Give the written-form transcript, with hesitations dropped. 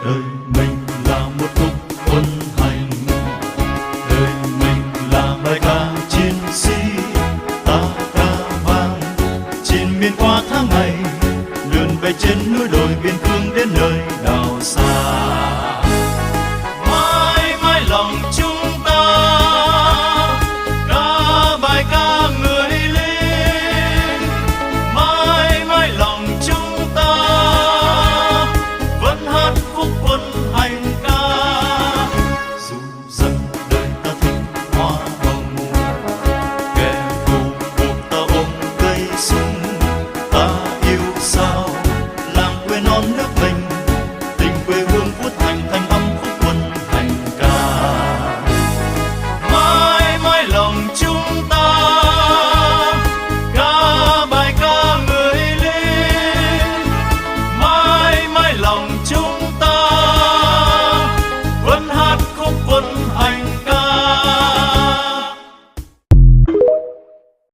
Đời mình là một khúc quân hành, đời mình là bài ca chiến sĩ. Ta ca vang trên miền qua tháng ngày, lượn về trên núi đồi biên cương đến nơi nào xa. Mãi mãi lòng chúng ta ca bài ca người lính, mãi mãi lòng chúng ta vẫn hát khúc quân hành ca. Dù rằng đời ta thích hoa hồng, kẻ thù buộc ta ôm cây súng, ta yêu sao làng quê non nước mình, tình quê hương